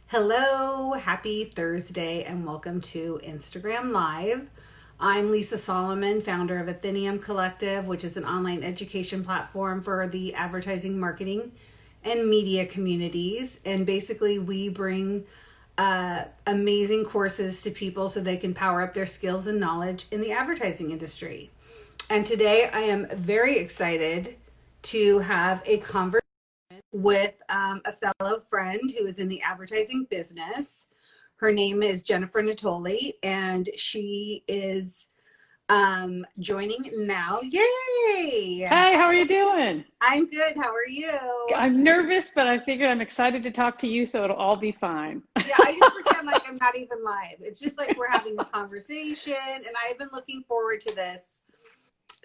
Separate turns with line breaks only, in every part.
Hello, happy Thursday, and welcome to Instagram Live. I'm Lisa Solomon, founder of Athenium Collective, which is an online education platform for the advertising, marketing, and media communities. And basically, we bring amazing courses to people so they can power up their skills and knowledge in the advertising industry. And today, I am very excited to have a conversation with a fellow friend who is in the advertising business. Her name is Jennifer Nottoli, and she is joining now. Yay!
Hi, how are you doing?
I'm good. How are you?
I'm nervous, but I figured I'm excited to talk to you, so it'll all be fine.
Yeah, I just pretend like I'm not even live. It's just like we're having a conversation, and I've been looking forward to this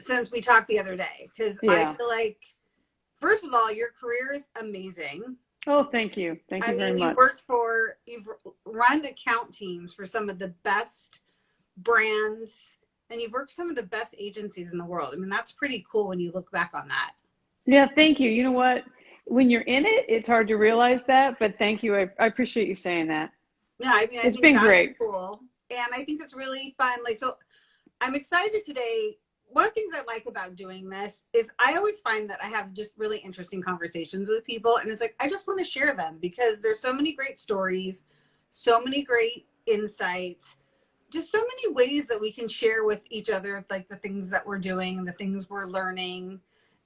since we talked the other day because I
Yeah.
feel like, first of all, your career is amazing.
Oh, thank you. Thank
I
you very
mean,
much.
you've run account teams for some of the best brands, and you've worked some of the best agencies in the world. I mean, that's pretty cool when you look back on that.
Yeah, thank you. You know what? When you're in it, it's hard to realize that, but thank you. I appreciate you saying that.
Yeah, I mean, I
It's
think
been
that's
great.
cool. And I think it's really fun. Like, so I'm excited today. One of the things I like about doing this is I always find that I have just really interesting conversations with people. And it's like, I just want to share them because there's so many great stories, so many great insights, just so many ways that we can share with each other, like the things that we're doing and the things we're learning.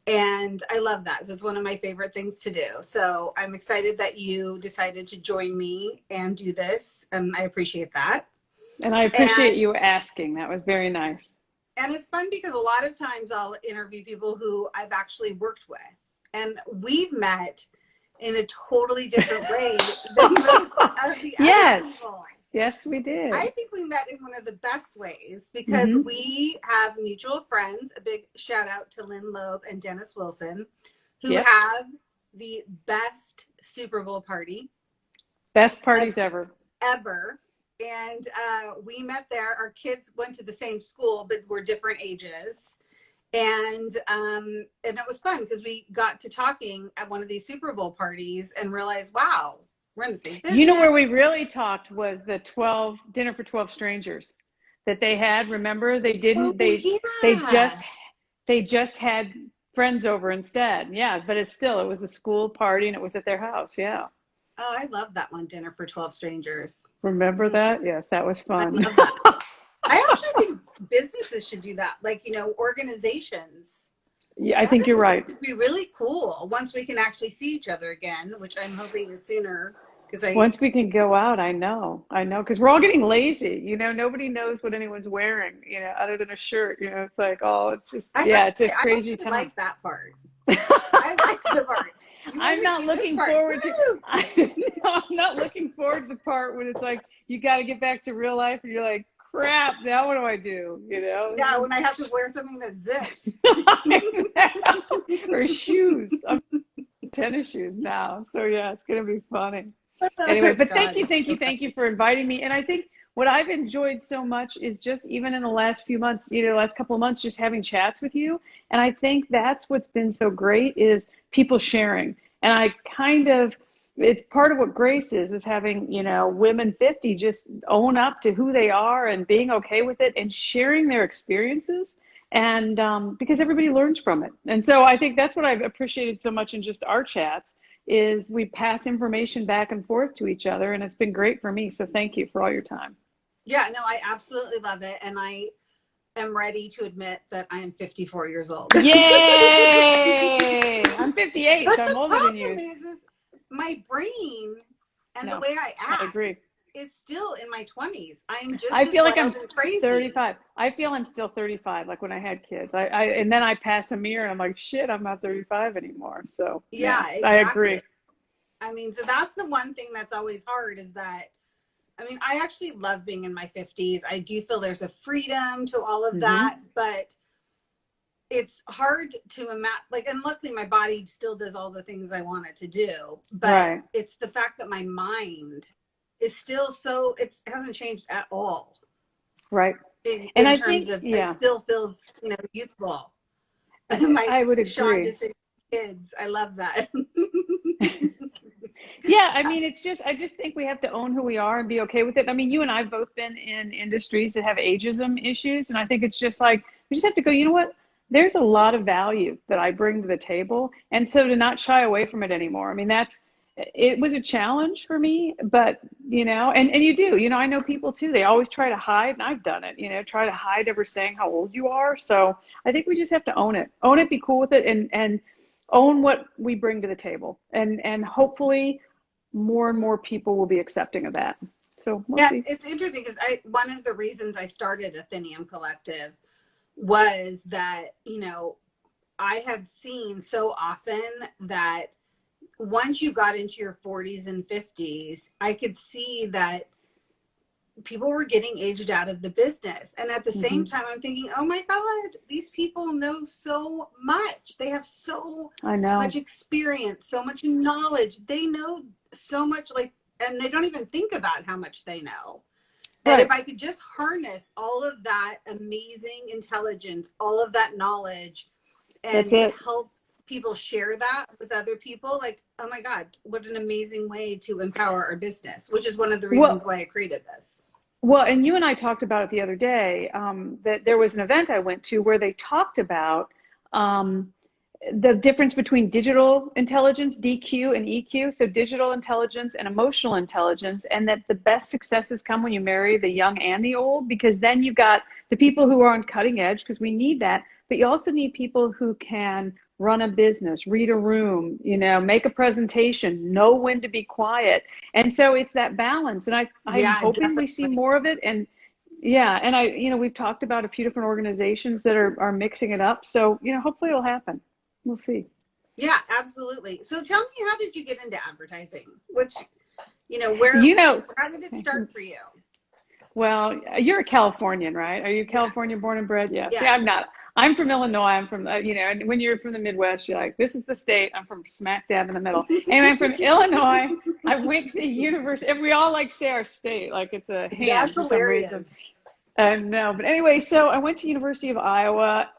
And I love that. So it's one of my favorite things to do. So I'm excited that you decided to join me and do this. And I appreciate that.
And I appreciate
And
you asking. That was very nice.
and it's fun because a lot of times I'll interview people who I've actually worked with. And we've met in a totally different way than most of the other
Yes.
people.
Yes, we
I
did.
think we met in one of the best ways because
Hmm.
we have mutual friends. A big shout out to Lynn Loeb and Dennis Wilson, who
Yep.
have the best Super Bowl party
Best parties ever.
ever. And we met there. Our kids went to the same school, but were different ages. And it was fun because we got to talking at one of these Super Bowl parties and realized, wow, we're in the same
You know
business.
where we really talked was the 12 dinner for 12 strangers that they had. Remember, they
Oh
didn't they
yeah.
just had friends over instead. Yeah, but it was a school party and it was at their house. Yeah.
Oh, I love that one, Dinner for 12 Strangers.
Remember that? Yes, that was
I
fun.
love that. I actually think businesses should do that. Like, organizations.
Yeah, I
That
think you're right.
would be really cool once we can actually see each other again, which I'm hoping is sooner because
Once we can go out, I know, because we're all getting lazy. Nobody knows what anyone's wearing, other than a shirt. It's like, oh, it's just,
I have
yeah,
to
it's a
say, I
crazy
actually
time.
like that part. I like the part. You
I'm
only
not
see this
looking
part.
forward to
Woo!
I'm not looking forward to the part when it's like you got to get back to real life and you're like, crap, now what do I do?
Yeah, when I have to wear something that zips.
Or shoes. I'm tennis shoes now. So yeah, it's gonna be funny. Anyway,
Oh,
but
God. So
thank you for inviting me. And I think what I've enjoyed so much is just even in the last few months, last couple of months, just having chats with you. And I think that's what's been so great is people sharing. And I kind of, it's part of what Grace is having, women 50 just own up to who they are and being okay with it and sharing their experiences. And because everybody learns from it. And so I think that's what I've appreciated so much in just our chats is we pass information back and forth to each other, and it's been great for me. So thank you for all your time.
yeah, no, I absolutely love it. And I am ready to admit that I am 54 years old. But
Yay! I'm 58, so I'm
the
older than
problem
you.
is my brain and the
No,
way I
I agree.
act is still in my 20s. I'm just
I
as
feel like I'm
wild and crazy.
35. I feel I'm still 35, like when I had kids. And then I pass a mirror and I'm like, shit, I'm not 35 anymore. So yeah,
Yeah,
I
exactly.
agree.
I mean, so that's the one thing that's always hard is that, I mean, I actually love being in my 50s. I do feel there's a freedom to all of
Hmm.
that, but it's hard to imagine, like, and luckily my body still does all the things I want it to do, but
Right,
it's the fact that my mind is still so, it hasn't changed at all
right. And
in
I
terms
think,
of, it
yeah,
still feels, youthful. My
I would
Sean
agree.
just said kids. I love that.
Yeah, I mean, I just think we have to own who we are and be okay with it. I mean, you and I have both been in industries that have ageism issues. And I think it's just like, we just have to go, you know what? There's a lot of value that I bring to the table. And so to not shy away from it anymore. I mean, it was a challenge for me, but and I know people too, they always try to hide, and I've done it, try to hide ever saying how old you are. So I think we just have to own it, be cool with it, and own what we bring to the table. And hopefully more and more people will be accepting of that. So we'll
Yeah,
see.
it's interesting because one of the reasons I started Athenium Collective was that, I had seen so often that once you got into your 40s and 50s, I could see that people were getting aged out of the business. And at the same time, I'm thinking, oh my God, these people know so much. They have so
I know.
much experience, so much knowledge. They know so much, and they don't even think about how much they know. And if I could just harness all of that amazing intelligence, all of that knowledge, and help people share that with other people, oh my God, what an amazing way to empower our business, which is one of the reasons why I created this.
Well, and you and I talked about it the other day, that there was an event I went to where they talked about the difference between digital intelligence, DQ, and EQ. So digital intelligence and emotional intelligence, and that the best successes come when you marry the young and the old, because then you've got the people who are on cutting edge, because we need that, but you also need people who can run a business, read a room, make a presentation, know when to be quiet. And so it's that balance. And I'm hoping definitely. We see more of it. And we've talked about a few different organizations that are mixing it up. So, hopefully it'll happen. We'll see.
Yeah, absolutely. So tell me, how did you get into advertising? Which, how did it start for you?
Well, you're a Californian, right? Are you California born and bred? Yeah.
Yes.
See, I'm not. I'm from Illinois. I'm from, and when you're from the Midwest, you're like, this is the state. I'm from smack dab in the middle. And I'm from Illinois. I went to the university. And we all say our state like it's a hand.
That's
for
hilarious.
some reason. No, but anyway, so I went to University of Iowa,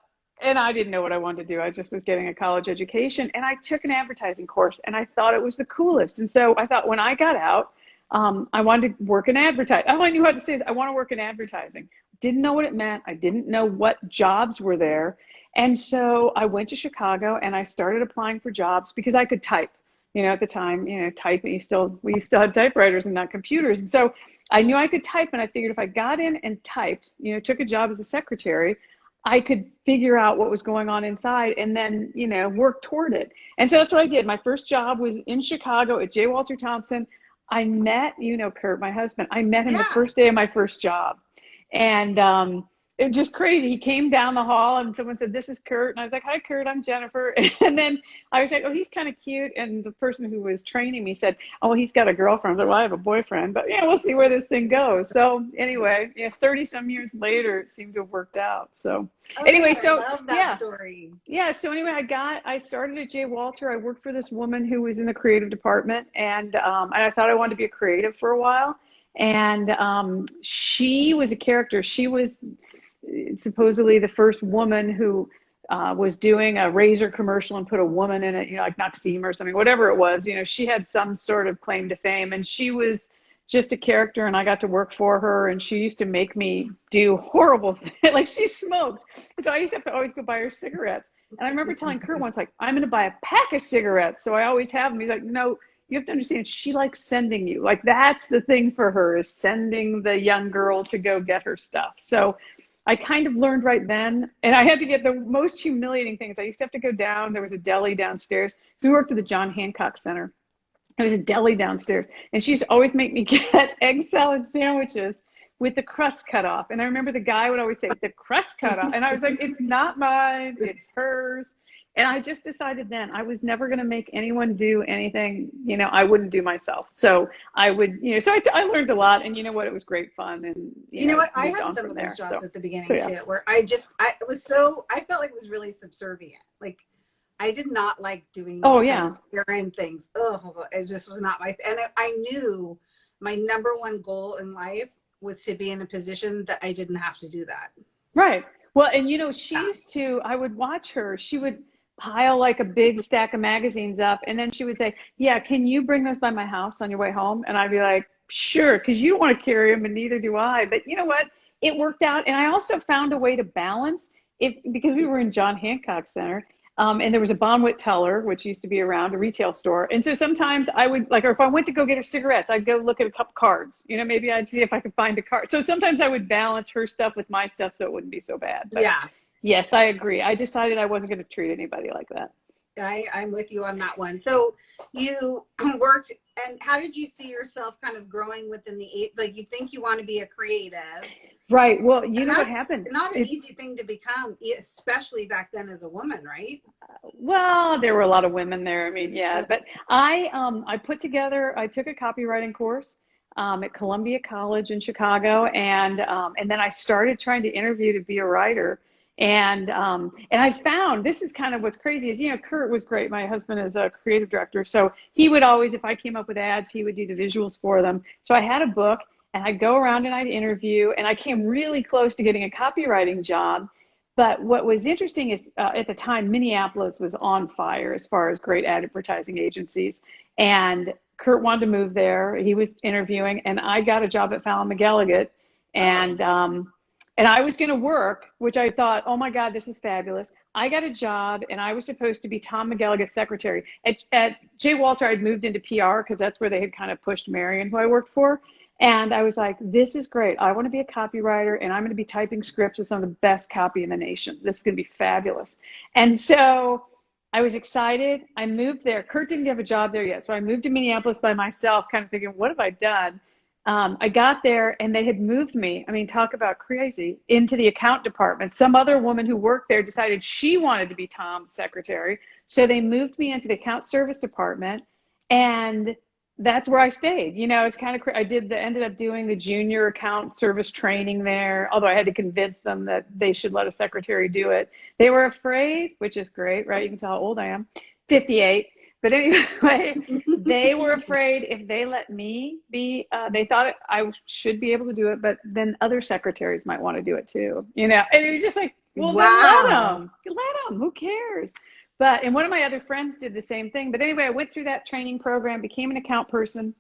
and I didn't know what I wanted to do. I just was getting a college education, and I took an advertising course, and I thought it was the coolest. And so I thought when I got out, I wanted to work in advertising. All I knew how to say is I want to work in advertising. Didn't know what it meant. I didn't know what jobs were there. And so I went to Chicago and I started applying for jobs because I could type. At the time, typing, we still had typewriters and not computers. And so I knew I could type, and I figured if I got in and typed, took a job as a secretary, I could figure out what was going on inside and then, work toward it. And so that's what I did. My first job was in Chicago at J. Walter Thompson. I met, Kurt, my husband, I met him the first day of my first job. And it was just crazy. He came down the hall and someone said, this is Kurt. And I was like, hi, Kurt, I'm Jennifer. And then I was like, oh, he's kind of cute. And the person who was training me said, oh, he's got a girlfriend. I was like, well, I have a boyfriend, but we'll see where this thing goes. So anyway, 30 some years later, it seemed to have worked out. So anyway, so
I love that story.
Yeah. So anyway, I started at J. Walter. I worked for this woman who was in the creative department, and I thought I wanted to be a creative for a while. And she was a character. She was supposedly the first woman who was doing a razor commercial and put a woman in it, like Noxzema or something, whatever it was. She had some sort of claim to fame, and she was just a character, and I got to work for her, and she used to make me do horrible things. Like, she smoked, and so I used to have to always go buy her cigarettes. And I remember telling Kurt once, I'm going to buy a pack of cigarettes, so I always have them. He's like, no, you have to understand, she likes sending you. Like, that's the thing for her, is sending the young girl to go get her stuff. So I kind of learned right then, and I had to get the most humiliating things. I used to have to go down. There was a deli downstairs. So we worked at the John Hancock Center. There was a deli downstairs, and she used to always make me get egg salad sandwiches with the crust cut off. And I remember the guy would always say, the crust cut off. And I was like, it's not mine, it's hers. And I just decided then I was never going to make anyone do anything, I wouldn't do myself. So I would, so I learned a lot, and it was great fun. And
I had some of those jobs at the beginning too, where I felt like it was really subservient. Like, I did not like doing errand things. Oh, it just was not and I knew my number one goal in life was to be in a position that I didn't have to do that.
Right. Well, and she used to, I would watch her. She would pile like a big stack of magazines up. And then she would say, yeah, can you bring those by my house on your way home? And I'd be like, sure, because you don't want to carry them and neither do I. But you know what? It worked out. And I also found a way to balance it because we were in John Hancock Center. And there was a Bonwit teller, which used to be around a retail store. And so sometimes I would like, or if I went to go get her cigarettes, I'd go look at a couple cards. You know, maybe I'd see if I could find a card. So sometimes I would balance her stuff with my stuff so it wouldn't be so bad. But
Yeah.
yes, I agree. I decided I wasn't going to treat anybody like that.
I'm with you on that one. So you worked, and how did you see yourself kind of growing within the, like, you think you want to be a creative?
Right. Well, you
And
know what
that's
happened?
not an easy thing to become, especially back then as a woman, right?
Well, there were a lot of women there. I mean, yeah, but I put together, I took a copywriting course at Columbia College in Chicago, and then I started trying to interview to be a writer. And I found this is kind of what's crazy is, you know, Kurt was great. My husband is a creative director. So he would always, if I came up with ads, he would do the visuals for them. So I had a book and I'd go around and I'd interview, and I came really close to getting a copywriting job. But what was interesting is at the time, Minneapolis was on fire as far as great advertising agencies. And Kurt wanted to move there. He was interviewing, and I got a job at Fallon McGilligan. And I was going to work, which I thought, oh my God, this is fabulous. I got a job, and I was supposed to be Tom McGilligan's secretary. At J. Walter, I'd moved into PR because that's where they had kind of pushed Marion, who I worked for. And I was like, this is great. I want to be a copywriter, and I'm going to be typing scripts with some of the best copy in the nation. This is going to be fabulous. And so I was excited. I moved there. Kurt didn't have a job there yet. So I moved to Minneapolis by myself, kind of thinking, what have I done? I got there and they had moved me, I mean, talk about crazy, into the account department. Some other woman who worked there decided she wanted to be Tom's secretary. So they moved me into the account service department, and that's where I stayed. You know, it's kind of, ended up doing the junior account service training there, although I had to convince them that they should let a secretary do it. They were afraid, which is great, right? You can tell how old I am, 58. But anyway, they were afraid if they let me be, they thought I should be able to do it, but then other secretaries might want to do it too, you know? And it was just like, well,
Wow.
then let them, who cares? But, and one of my other friends did the same thing. But anyway, I went through that training program, became an account person,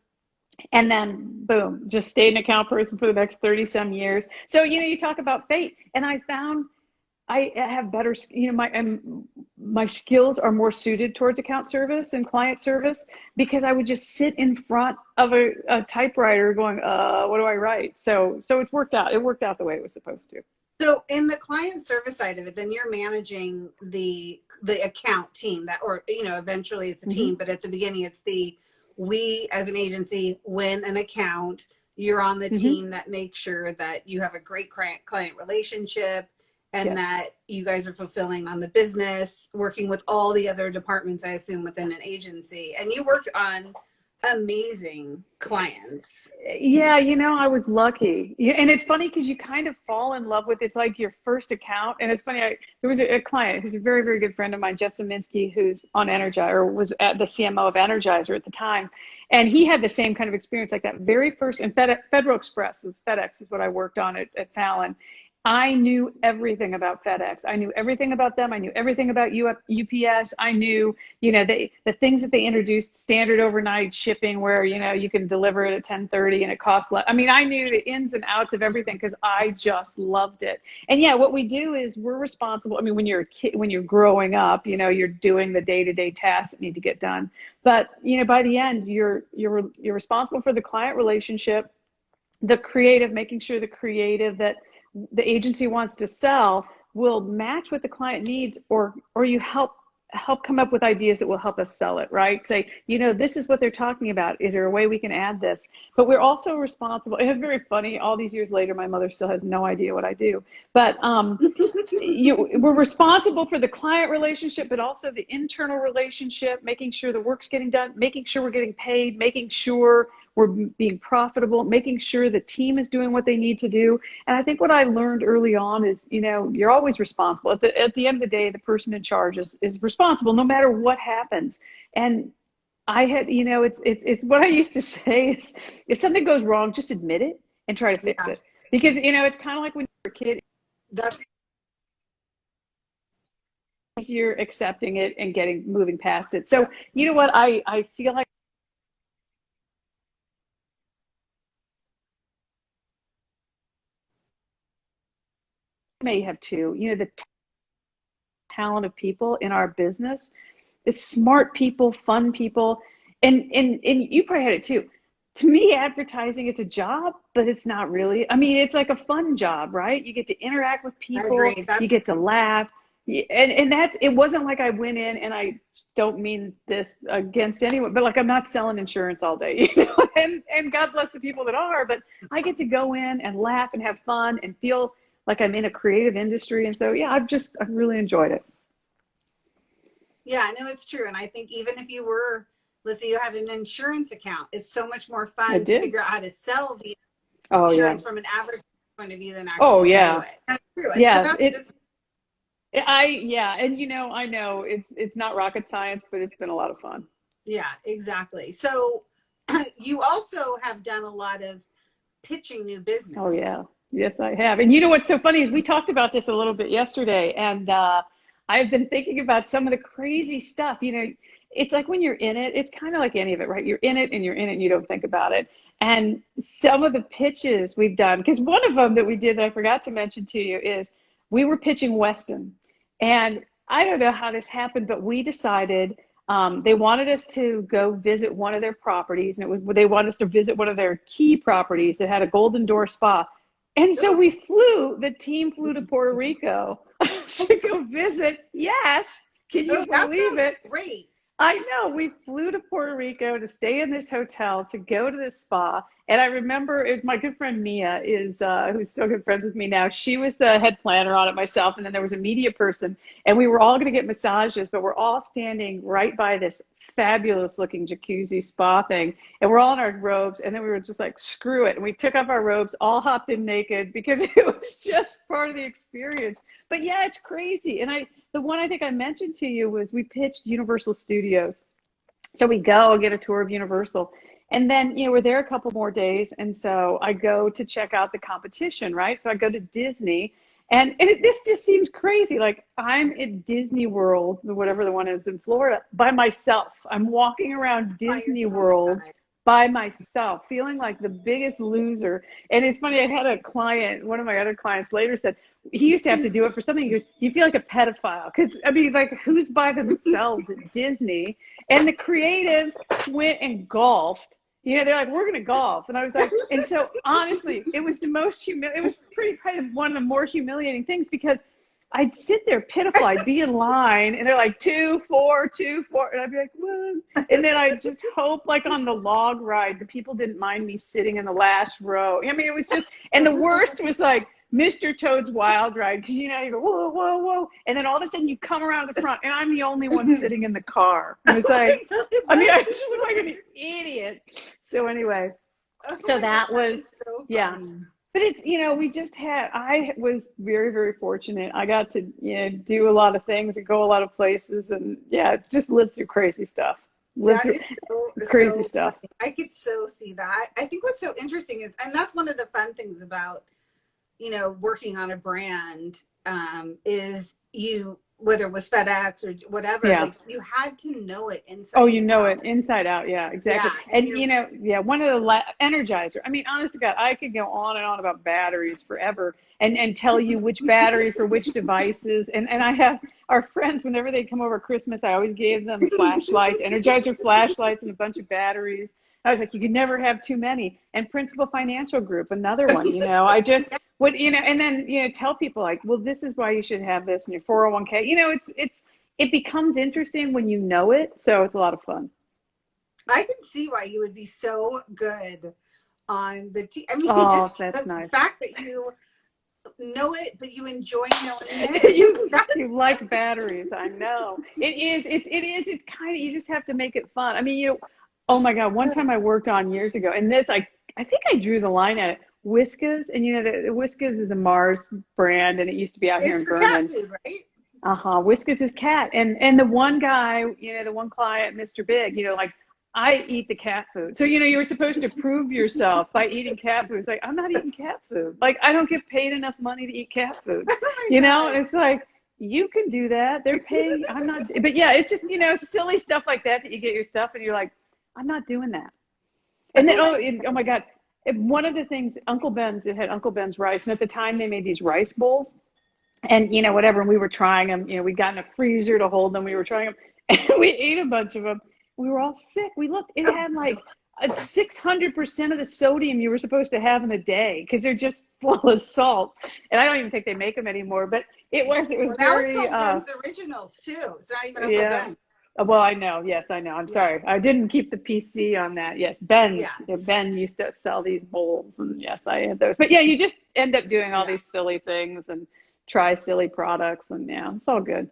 and then boom, just stayed an account person for the next 30 some years. So, you know, you talk about fate, and I found I have better, you know, my skills are more suited towards account service and client service because I would just sit in front of a typewriter going, what do I write? So it's worked out. It worked out the way it was supposed to.
So in the client service side of it, then you're managing the account team that, or, you know, eventually it's a team, but at the beginning it's we as an agency win an account. You're on the team that makes sure that you have a great client relationship, and that you guys are fulfilling on the business, working with all the other departments, I assume, within an agency. And you worked on amazing clients.
Yeah, you know, I was lucky. Yeah, and it's funny because you kind of fall in love with, it's like your first account. And it's funny, there was a client who's a very, very good friend of mine, Jeff Zeminski, who's on Energizer, or was at the CMO of Energizer at the time. And he had the same kind of experience, like that very first, and Federal Express, FedEx is what I worked on at Fallon. I knew everything about FedEx. I knew everything about them. I knew everything about UPS. I knew, you know, the things that they introduced, standard overnight shipping, where, you know, you can deliver it at 10:30 and it costs less. I mean, I knew the ins and outs of everything because I just loved it. And yeah, what we do is we're responsible. I mean, when you're a kid, when you're growing up, you know, you're doing the day-to-day tasks that need to get done. But, you know, by the end, you're responsible for the client relationship, the creative, making sure the creative that the agency wants to sell will match what the client needs, or you help come up with ideas that will help us sell it, right? Say, you know, this is what they're talking about. Is there a way we can add this? But we're also responsible. And it's very funny. All these years later, my mother still has no idea what I do. But we're responsible for the client relationship, but also the internal relationship, making sure the work's getting done, making sure we're getting paid, making sure we're being profitable, making sure the team is doing what they need to do. And I think what I learned early on is, you know, you're always responsible. At the end of the day, the person in charge is responsible no matter what happens. And I had, you know, it's what I used to say is, if something goes wrong, just admit it and try to fix it. Because, you know, it's kind of like when you're a kid.
That's
you're accepting it and moving past it. So you know what? I feel like I may have too. The talent of people in our business is smart people, fun people, and you probably had it too. To me, advertising, it's a job, but it's not really. I mean, it's like a fun job, right? You get to interact with
I
people,
agree.
you
That's
get to laugh. And it wasn't like I went in, and I don't mean this against anyone, but like I'm not selling insurance all day, and God bless the people that are, but I get to go in and laugh and have fun and feel like I'm in a creative industry. And so, yeah, I've really enjoyed it.
Yeah, no, it's true. And I think even if you were, let's say you had an insurance account, it's so much more
I
fun to
did.
figure out how to sell the
Oh, yeah.
insurance from an average point of view than
Oh,
actually to do
yeah.
it. That's true. It's the
Yes.
best business.
Yeah. And, I know it's not rocket science, but it's been a lot of fun.
Yeah, exactly. So you also have done a lot of pitching new
Oh,
business.
yeah. Yes, I have. And you know what's so funny is we talked about this a little bit yesterday, and I've been thinking about some of the crazy stuff. It's like when you're in it, it's kind of like any of it, right? You're in it and you're in it and you don't think about it. And some of the pitches we've done, because one of them that we did that I forgot to mention to you is we were pitching Weston. And I don't know how this happened, but we decided they wanted us to go visit one of their properties, and they wanted us to visit one of their key properties that had a Golden Door spa. And so the team flew to Puerto Rico to go visit. Yes. Can you
Oh, that
believe
sounds
it?
great.
I know. We flew to Puerto Rico to stay in this hotel, to go to this spa. And I remember my good friend Mia who's still good friends with me now. She was the head planner on it, myself. And then there was a media person, and we were all going to get massages, but we're all standing right by this fabulous looking jacuzzi spa thing. And we're all in our robes. And then we were just like, screw it. And we took off our robes, all hopped in naked because it was just part of the experience. But yeah, it's crazy. And the one I think I mentioned to you was we pitched Universal Studios. So we go and get a tour of Universal. And then, we're there a couple more days. And so I go to check out the competition, right? So I go to Disney. And this just seems crazy. Like I'm at Disney World, whatever the one is in Florida, by myself. I'm walking around Disney World by myself, feeling like the biggest loser. And it's funny, I had a client, one of my other clients later said, he used to have to do it for something. He goes, you feel like a pedophile. Because, I mean, like, who's by themselves at Disney? And the creatives went and golfed. They're like, we're going to golf. And I was like, and so honestly, it was the most it was pretty kind of one of the more humiliating things, because I'd sit there pitiful. I'd be in line and they're like 2, 4, 2, 4. And I'd be like, 1. And then I just hope, like on the log ride, the people didn't mind me sitting in the last row. I mean, it was just, and the worst was like Mr. Toad's Wild Ride. Cause you go, whoa, whoa, whoa. And then all of a sudden you come around the front and I'm the only one sitting in the car. And it's like, I mean, I just look like an idiot. So anyway, so that was,
so
yeah. But it's, I was very, very fortunate. I got to, do a lot of things and go a lot of places, and just live through crazy stuff. Crazy stuff.
I could so see that. I think what's so interesting is, and that's one of the fun things about, working on a brand, is whether it was FedEx or whatever, like you had to know it inside.
Oh, it inside out. Yeah, exactly.
Yeah,
and one of the Energizer. I mean, honest to God, I could go on and on about batteries forever and tell you which battery for which devices. And I have our friends, whenever they come over Christmas, I always gave them flashlights, Energizer flashlights, and a bunch of batteries. I was like, you could never have too many. And Principal Financial Group, another one, I just would, and then, tell people like, well, this is why you should have this in your 401k. It becomes interesting when you know it. So it's a lot of fun.
I can see why you would be so good on the team. I mean,
just that's the nice.
Fact that you know it, but you enjoy knowing it.
you like batteries. I know. It's kind of, you just have to make it fun. I mean, oh my God, one time I worked on years ago, and this, I think I drew the line at it. Whiskas, and the Whiskas is a Mars brand, and it used to be out here in Vernon.
Cat food, right?
Whiskas is cat, and the one guy, the one client, Mr. Big, like, I eat the cat food. So you were supposed to prove yourself by eating cat food. It's like, I'm not eating cat food. Like, I don't get paid enough money to eat cat food. It's like, you can do that. They're paying. I'm not. But yeah, it's just, silly stuff like that you get your stuff and you're like, I'm not doing that. And then, oh my God. One of the things, Uncle Ben's, it had Uncle Ben's rice. And at the time they made these rice bowls and, whatever. And we were trying them, we'd gotten a freezer to hold them. We were trying them and we ate a bunch of them. We were all sick. We looked, it had like 600% of the sodium you were supposed to have in a day because they're just full of salt. And I don't even think they make them anymore, but it was
well,
very,
that was Ben's originals too. It's not even Uncle
yeah.
Ben's.
Well, I know. Yes, I know. I'm sorry. I didn't keep the PC on that. Yes, Ben's.
Yes.
Ben used to sell these bowls, and yes, I had those. But yeah, you just end up doing all these silly things and try silly products, and yeah, it's all good.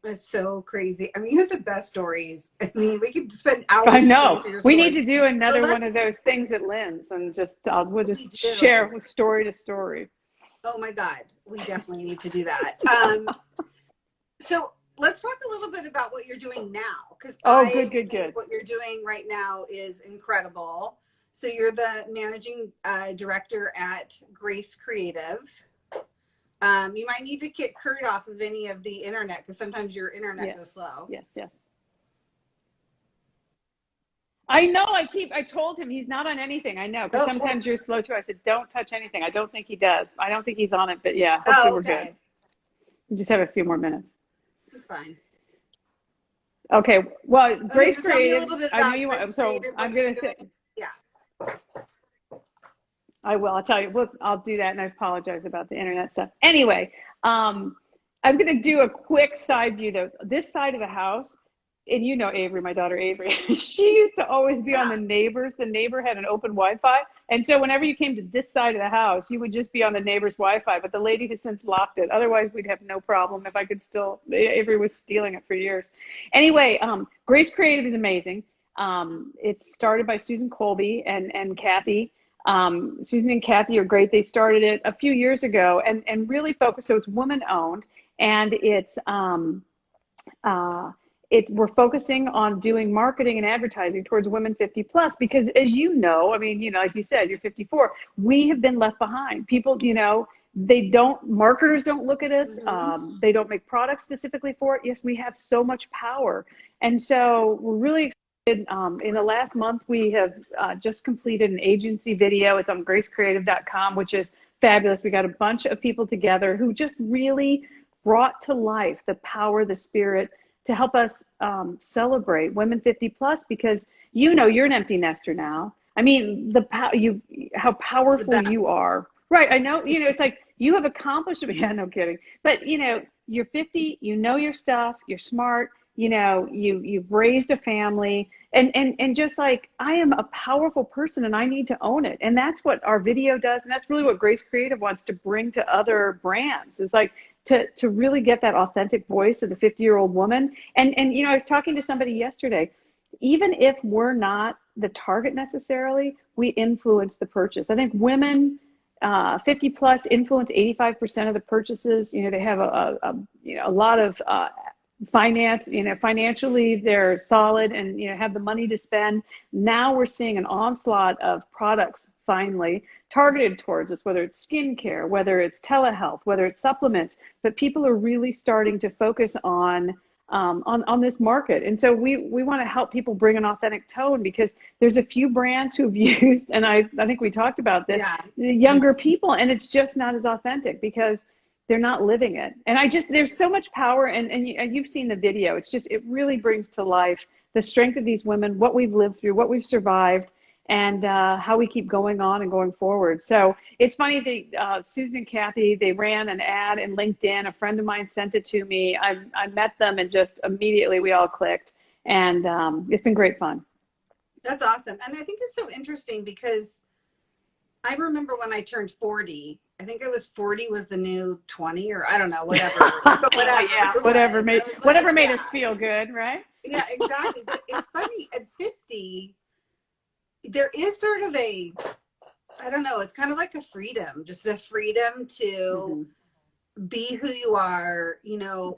That's so crazy. I mean, you have the best stories. I mean, we could spend hours.
I know. We need to do another one of those things at Lynn's, and just we'll just share story to story.
Oh my God, we definitely need to do that. So let's talk a little bit about what you're doing now, because
good.
What you're doing right now is incredible. So you're the managing director at Grace Creative. You might need to get Kurt off of any of the internet because sometimes your internet goes slow.
Yes. I know. I told him he's not on anything. I know, because sometimes you're slow too. I said, don't touch anything. I don't think he does. I don't think he's on it, but yeah, hopefully we're good. We just have a few more minutes.
That's fine.
Okay. Well, Grace Creative.
I know you want.
So I'm going to say.
Yeah.
I will. I'll tell you. I'll do that, and I apologize about the internet stuff. Anyway, I'm going to do a quick side view though. This side of the house, and Avery, my daughter Avery, she used to always be on the neighbors. The neighbor had an open Wi-Fi, and so whenever you came to this side of the house, you would just be on the neighbor's Wi-Fi. But the lady has since locked it. Otherwise, we'd have no problem if I could still. Avery was stealing it for years. Anyway, Grace Creative is amazing. It's started by Susan Colby and Kathy. Susan and Kathy are great. They started it a few years ago and really focused. So it's woman owned, and we're focusing on doing marketing and advertising towards women 50 plus, because as like you said, you're 54. We have been left behind. People, marketers don't look at us. They don't make products specifically for it. Yes, we have so much power. And so we're really excited. In the last month, we have just completed an agency video. It's on gracecreative.com, which is fabulous. We got a bunch of people together who just really brought to life the power, the spirit, to help us celebrate women 50 plus, because you're an empty nester now. I mean, how powerful you are. Right. I know, it's like you have accomplished it. Yeah, no kidding. But, you're 50, your stuff, you're smart, you've raised a family, and just like, I am a powerful person and I need to own it. And that's what our video does. And that's really what Grace Creative wants to bring to other brands. It's like to really get that authentic voice of the 50-year-old woman. And I was talking to somebody yesterday, even if we're not the target necessarily, we influence the purchase. I think women 50 plus influence 85% of the purchases. They have a lot of finance, financially they're solid and, have the money to spend. Now we're seeing an onslaught of products finally targeted towards us, whether it's skincare, whether it's telehealth, whether it's supplements, but people are really starting to focus on this market. And so we want to help people bring an authentic tone, because there's a few brands who've used, and I think we talked about this, the younger people, and it's just not as authentic because they're not living it. And there's so much power, and you've seen the video. It's just, it really brings to life the strength of these women, what we've lived through, what we've survived, and how we keep going on and going forward. So it's funny, Susan and Kathy, they ran an ad in LinkedIn. A friend of mine sent it to me. I met them, and just immediately we all clicked, and it's been great fun.
That's awesome. And I think it's so interesting because I remember when I turned 40, I think it was 40 was the new 20, or I don't know, whatever.
Whatever made us feel good, right?
Yeah, exactly. But it's funny, at 50, there is sort of I don't know, it's kind of like a freedom, just a freedom to be who you are.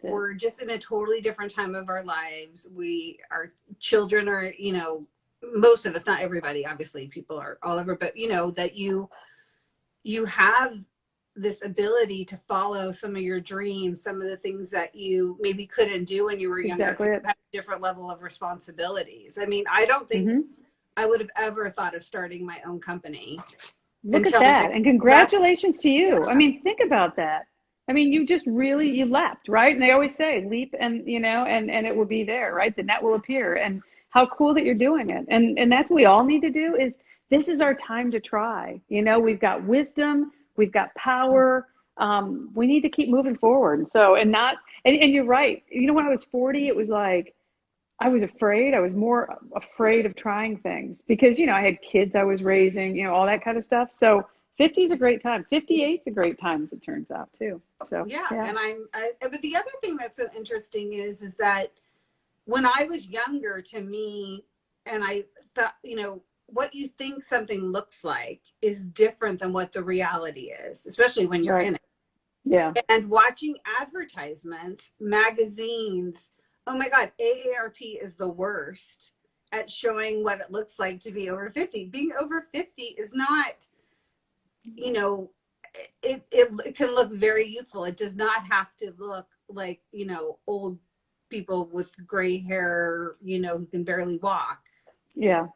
We're just in a totally different time of our lives. Our children are, most of us, not everybody, obviously people are all over, but that you have this ability to follow some of your dreams, some of the things that you maybe couldn't do when you were younger,
exactly it.
had a different level of responsibilities. I mean, I don't think I would have ever thought of starting my own company.
Look at that. And congratulations to you.
Yeah.
I mean, think about that. I mean, you just really, you leapt, right? And they always say leap and, you know, and it will be there, right? The net will appear. And how cool that you're doing it. And that's what we all need to do is this is our time to try. You know, we've got wisdom, we've got power. We need to keep moving forward. So, and you're right. You know, when I was 40, it was like, I was afraid. I was more afraid of trying things because, you know, I had kids I was raising, you know, all that kind of stuff. So 50 is a great time. 58 is a great time, as it turns out, too. So
yeah. And but the other thing that's so interesting is that when I was younger, to me, and I thought, you know, what you think something looks like is different than what the reality is, especially when you're in it.
Yeah.
And watching advertisements, magazines, oh my God, AARP is the worst at showing what it looks like to be over 50. Being over 50 is not, you know, it can look very youthful. It does not have to look like, you know, old people with gray hair, you know, who can barely walk.
Yeah.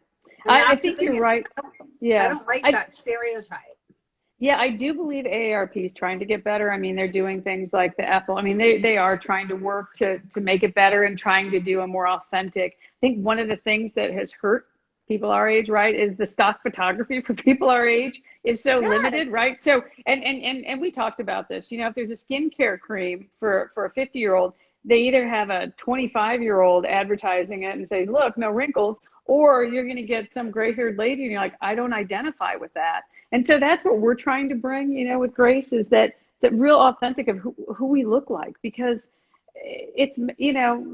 I think you're right. Yeah.
I don't like that stereotype.
Yeah, I do believe AARP is trying to get better. I mean, they're doing things like the Ethel. I mean, they are trying to work to make it better and trying to do a more authentic. I think one of the things that has hurt people our age, right, is the stock photography for people our age is so limited, right? So, and we talked about this, you know, if there's a skincare cream for a 50-year-old, they either have a 25-year-old advertising it and say, look, no wrinkles, or you're going to get some gray-haired lady and you're like, I don't identify with that. And so that's what we're trying to bring, you know, with Grace is that real authentic of who we look like, because it's, you know,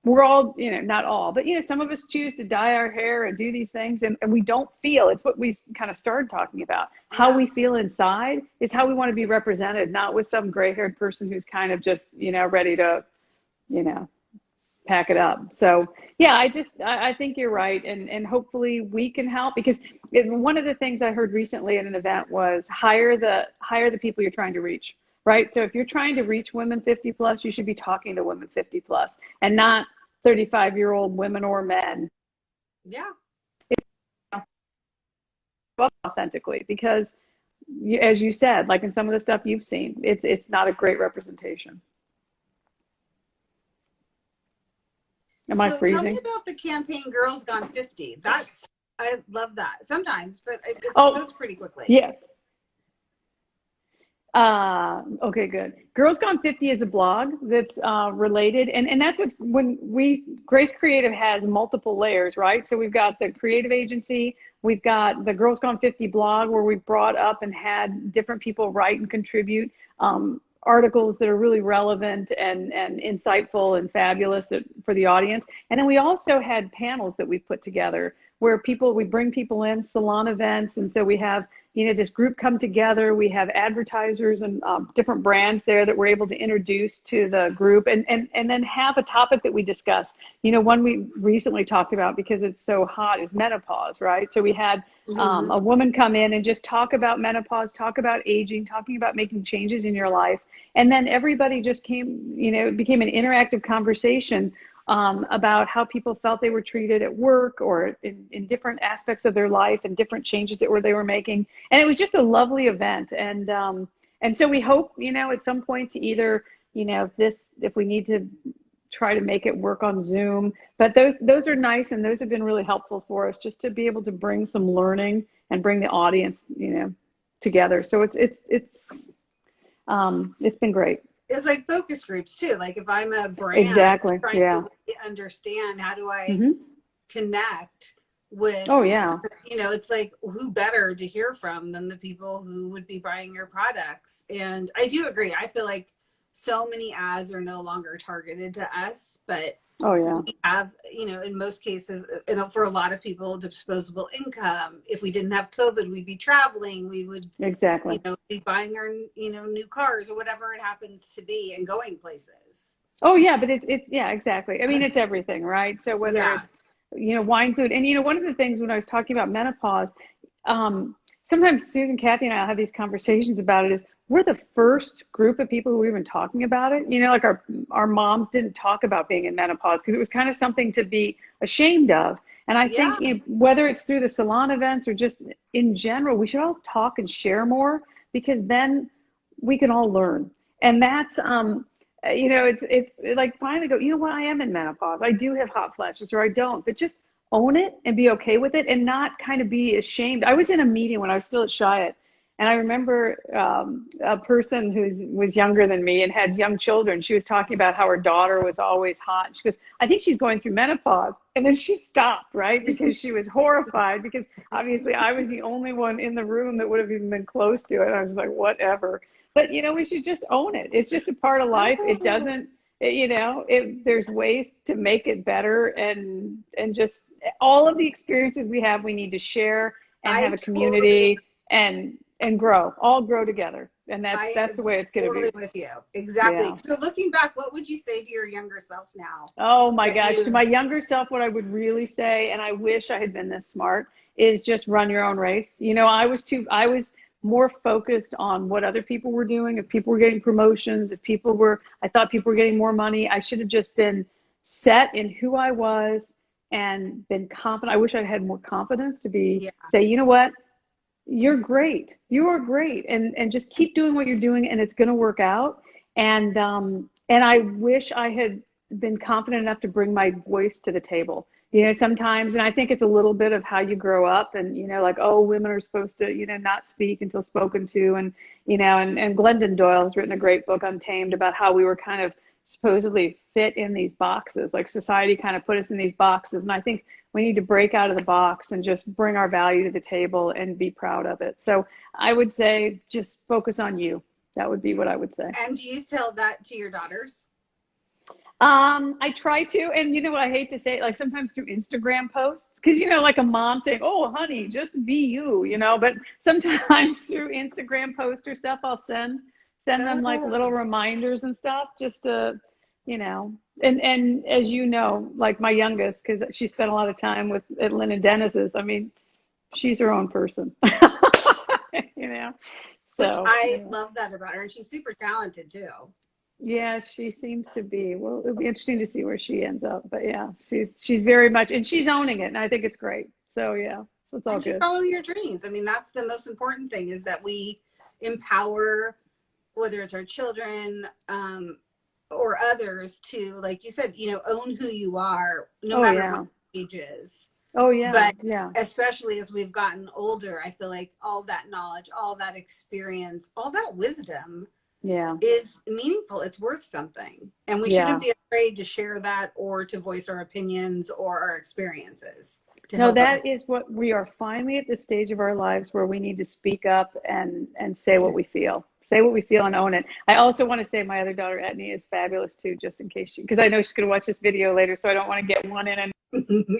we're all, you know, not all, but, you know, some of us choose to dye our hair and do these things and we don't feel. It's what we kind of started talking about. How we feel inside is how we want to be represented, not with some gray-haired person who's kind of just, you know, ready to, you know, pack it up. So yeah, I think you're right. And hopefully we can help, because one of the things I heard recently at an event was hire the people you're trying to reach, right? So if you're trying to reach women 50 plus, you should be talking to women 50 plus and not 35-year-old women or men.
Yeah.
Authentically, because as you said, like in some of the stuff you've seen, it's not a great representation. Am I freezing?
Tell me about the campaign Girls Gone 50. I love that sometimes, but it goes pretty quickly.
Yeah. Okay, good. Girls Gone 50 is a blog that's related. And that's Grace Creative has multiple layers, right? So we've got the creative agency, we've got the Girls Gone 50 blog where we've brought up and had different people write and contribute articles that are really relevant and insightful and fabulous for the audience. And then we also had panels that we put together where we bring people in, salon events. And so we have, you know, this group come together. We have advertisers and different brands there that we're able to introduce to the group and then have a topic that we discuss. You know, one we recently talked about because it's so hot is menopause, right? So we had a woman come in and just talk about menopause, talk about aging, talking about making changes in your life. And then everybody just came, you know, it became an interactive conversation about how people felt they were treated at work or in different aspects of their life and different changes that they were making. And it was just a lovely event. And so we hope, you know, at some point to either, you know, if we need to try to make it work on Zoom, but those are nice. And those have been really helpful for us just to be able to bring some learning and bring the audience, you know, together. So it's been great.
It's like focus groups too. Like if I'm a brand,
exactly,
trying to understand how do I connect with, you know, it's like who better to hear from than the people who would be buying your products. And I do agree. I feel like so many ads are no longer targeted to us, but we have, you know, in most cases, you know, for a lot of people, disposable income. If we didn't have COVID, we'd be traveling. We would you know, be buying our, you know, new cars or whatever it happens to be and going places.
Oh yeah, but it's yeah, exactly. I mean, it's everything, right? So whether it's, you know, wine, food, and you know, one of the things when I was talking about menopause, sometimes Susan, Kathy, and I have these conversations about it is we're the first group of people who were even talking about it. You know, like our moms didn't talk about being in menopause because it was kind of something to be ashamed of. And I
Yeah,
think whether it's through the salon events or just in general, we should all talk and share more, because then we can all learn. And that's you know, it's like finally go, you know what, I am in menopause. I do have hot flashes, or I don't, but just own it and be okay with it and not kind of be ashamed. I was in a meeting when I was still at Chiat, and I remember a person who was younger than me and had young children. She was talking about how her daughter was always hot. She goes, I think she's going through menopause. And then she stopped, right? Because she was horrified, because obviously I was the only one in the room that would have even been close to it. I was like, whatever. But, you know, we should just own it. It's just a part of life. It doesn't, you know, there's ways to make it better, and just all of the experiences we have, we need to share and have
I
a
totally agree.
community and grow, all grow together. And
I
that's
am
the way it's going to
totally
be.
with you. Exactly.
Yeah.
So looking back, what would you say to your younger self now
Oh my
that
gosh. To
you,
my younger self, what I would really say, and I wish I had been this smart, is just run your own race. You know, I was more focused on what other people were doing. If people were getting promotions, I thought people were getting more money. I should have just been set in who I was and been confident. I wish I had more confidence to
yeah,
say, you know what? You're great. You are great. And just keep doing what you're doing, and it's going to work out. And I wish I had been confident enough to bring my voice to the table. You know, sometimes, and I think it's a little bit of how you grow up, and, you know, like, oh, women are supposed to, you know, not speak until spoken to. And, you know, and Glendon Doyle has written a great book, Untamed, about how we were kind of supposedly fit in these boxes. Like, society kind of put us in these boxes. And I think we need to break out of the box and just bring our value to the table and be proud of it. So I would say just focus on you. That would be what I would say.
and do you tell that to your daughters?
I try to, and you know what, I hate to say it, like sometimes through Instagram posts, because, you know, like a mom saying, "Oh, honey, just be you," you know. But sometimes through Instagram posts or stuff, I'll send them like little
Oh,
reminders and stuff, just to, you know. And as you know, like my youngest, because she spent a lot of time at Lynn and Dennis's. I mean, she's her own person, you know.
which
So
I
anyway.
love that about her, and she's super talented too.
Yeah, she seems to be. Well, it'll be interesting to see where she ends up. But yeah, she's very much, and she's owning it, and I think it's great. So yeah, so it's all
And she's
good.
following her dreams. I mean, that's the most important thing, is that we empower, whether it's our children, or others, to, like you said, you know, own who you are, no
Oh
matter what
yeah.
your age is.
Oh yeah.
But
Yeah.
especially as we've gotten older, I feel like all that knowledge, all that experience, all that wisdom
Yeah.
is meaningful. It's worth something. And we shouldn't
Yeah.
be afraid to share that, or to voice our opinions or our experiences to
No,
help us.
that is what we are finally at the stage of our lives where we need to speak up and say what we feel. Say what we feel and own it. I also want to say my other daughter, Etney, is fabulous too, just in case because I know she's going to watch this video later, so I don't want to get one in. And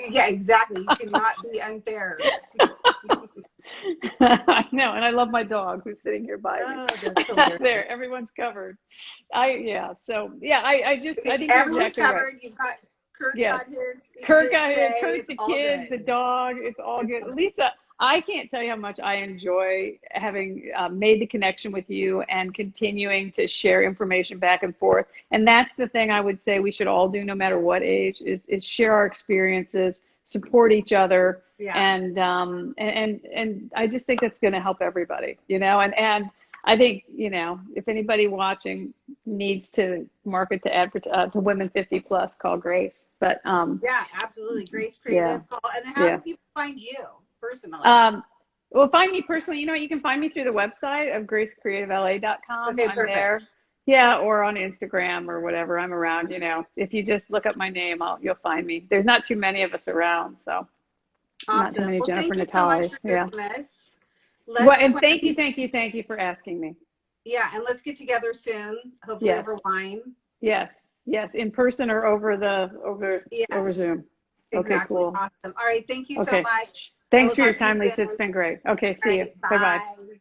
Yeah, exactly. You cannot be unfair.
I know, and I love my dog who's sitting here by me.
Oh, that's hilarious.
There, everyone's covered. Yeah, so yeah, I think you're
Everyone's
exactly right.
covered. You've got Kurt
Yes.
got
Kirk
his
got his,
say.
Kirk,
It's
the
all
kids, the
good.
dog, it's all good. Lisa, I can't tell you how much I enjoy having made the connection with you and continuing to share information back and forth. And that's the thing I would say we should all do, no matter what age, is share our experiences, support each other,
Yeah.
and I just think that's going to help everybody, you know. And I think, you know, if anybody watching needs to market to women 50 plus, call Grace. But
Yeah, absolutely. Grace
yeah,
Creative. Call. And then how
yeah.
do people find you personally?
Well, find me personally. You know, you can find me through the website of gracecreativela.com.
Okay,
I'm
perfect.
there. Yeah, or on Instagram or whatever. I'm around, you know. If you just look up my name, you'll find me. There's not too many of us around, so not too
Awesome.
many
Well,
Jennifer
thank you so much
Natalie.
for doing
Yeah.
this.
Well,
Let's
and
plan.
thank you for asking me.
Yeah, and let's get together soon, hopefully
Yes,
over wine.
yes, yes, in person or over
Yes,
Zoom. Okay,
exactly.
cool.
Awesome. All right. Thank you so
Okay.
much. I
Thanks
will
for your
talk to you
time,
soon.
Lisa. It's been great. Okay,
All
see you.
right.
Bye bye.
Bye.